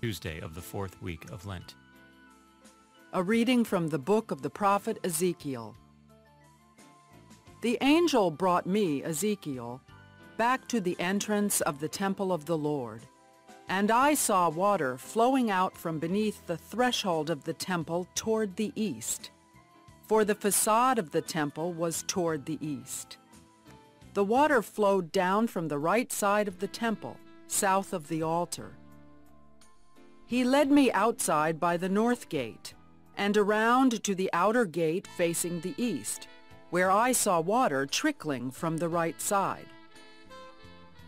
Tuesday of the fourth week of Lent. A reading from the book of the prophet Ezekiel. The angel brought me, Ezekiel, back to the entrance of the temple of the Lord, and I saw water flowing out from beneath the threshold of the temple toward the east, for the facade of the temple was toward the east. The water flowed down from the right side of the temple, south of the altar. He led me outside by the north gate, and around to the outer gate facing the east, where I saw water trickling from the right side.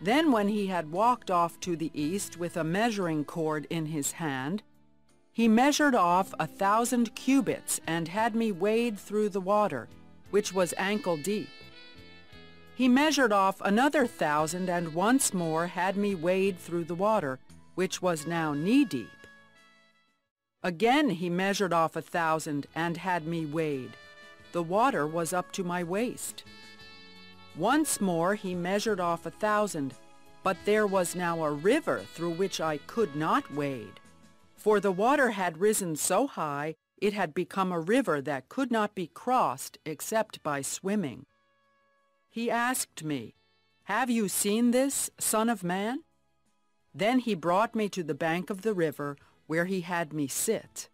Then when he had walked off to the east with a measuring cord in his hand, he measured off 1,000 cubits and had me wade through the water, which was ankle deep. He measured off another 1,000 and once more had me wade through the water, which was now knee-deep. Again he measured off 1,000 and had me wade. The water was up to my waist. Once more he measured off 1,000, but there was now a river through which I could not wade, for the water had risen so high it had become a river that could not be crossed except by swimming. He asked me, "Have you seen this, Son of Man?" Then he brought me to the bank of the river, where he had me sit.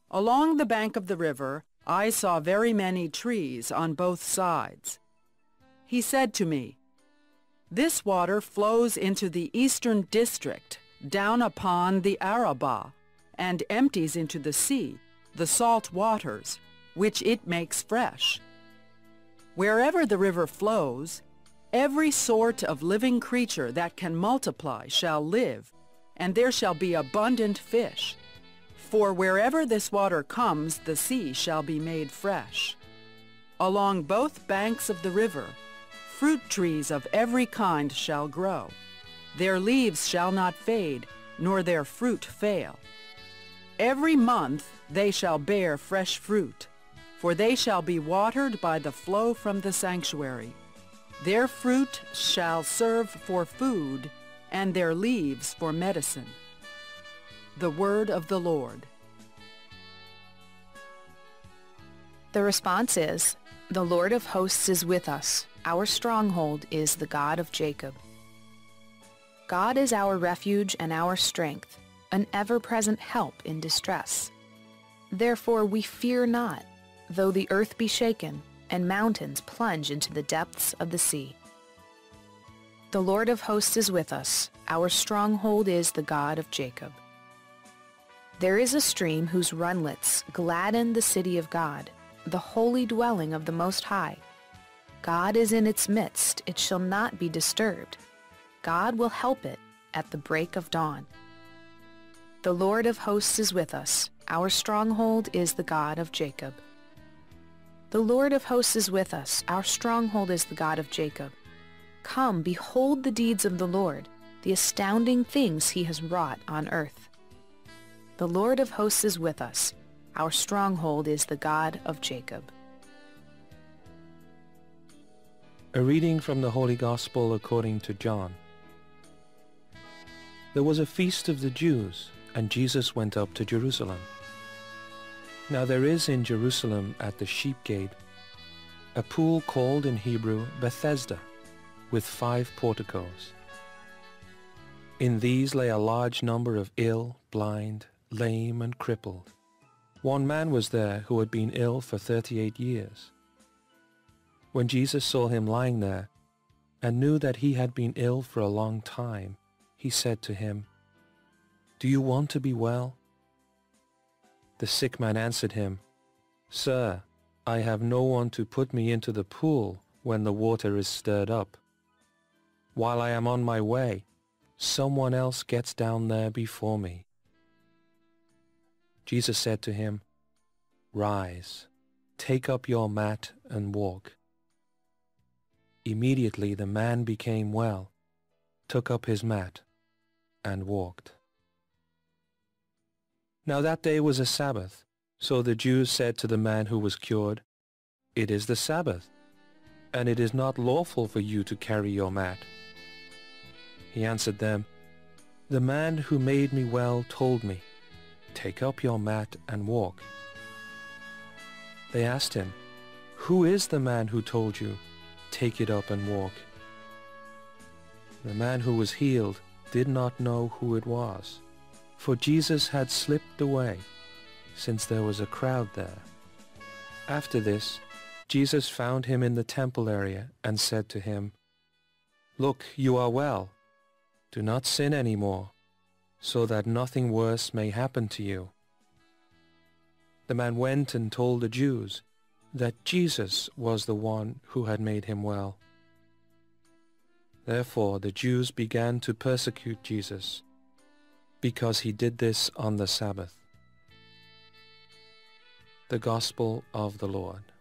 Along the bank of the river I saw very many trees on both sides. He said to me, "This water flows into the eastern district, down upon the Arabah, and empties into the sea, the salt waters, which it makes fresh. Wherever the river flows, every sort of living creature that can multiply shall live, and there shall be abundant fish. For wherever this water comes, the sea shall be made fresh. Along both banks of the river, fruit trees of every kind shall grow. Their leaves shall not fade, nor their fruit fail. Every month they shall bear fresh fruit, for they shall be watered by the flow from the sanctuary. Their fruit shall serve for food, and their leaves for medicine." The word of the Lord. The response is, "The Lord of hosts is with us. Our stronghold is the God of Jacob." God is our refuge and our strength, an ever-present help in distress. Therefore we fear not, though the earth be shaken, and mountains plunge into the depths of the sea. The Lord of hosts is with us. Our stronghold is the God of Jacob. There is a stream whose runlets gladden the city of God, the holy dwelling of the Most High. God is in its midst, it shall not be disturbed. God will help it at the break of dawn. The Lord of hosts is with us. Our stronghold is the God of Jacob. The Lord of hosts is with us. Our stronghold is the God of Jacob. Come, behold the deeds of the Lord, the astounding things he has wrought on earth. The Lord of hosts is with us. Our stronghold is the God of Jacob. A reading from the Holy Gospel according to John. There was a feast of the Jews, and Jesus went up to Jerusalem. Now there is in Jerusalem at the Sheep Gate a pool called in Hebrew Bethesda, with 5 porticos. In these lay a large number of ill, blind, lame, and crippled. One man was there who had been ill for 38 years. When Jesus saw him lying there, and knew that he had been ill for a long time, he said to him, "Do you want to be well?" The sick man answered him, "Sir, I have no one to put me into the pool when the water is stirred up. While I am on my way, someone else gets down there before me." Jesus said to him, "Rise, take up your mat and walk." Immediately the man became well, took up his mat, and walked. Now that day was a Sabbath, so the Jews said to the man who was cured, "It is the Sabbath, and it is not lawful for you to carry your mat." He answered them, "The man who made me well told me, 'Take up your mat and walk.'" They asked him, "Who is the man who told you, 'Take it up and walk'?" The man who was healed did not know who it was, for Jesus had slipped away, since there was a crowd there. After this, Jesus found him in the temple area and said to him, "Look, you are well. Do not sin anymore, so that nothing worse may happen to you." The man went and told the Jews that Jesus was the one who had made him well. Therefore the Jews began to persecute Jesus, because he did this on the Sabbath. The Gospel of the Lord.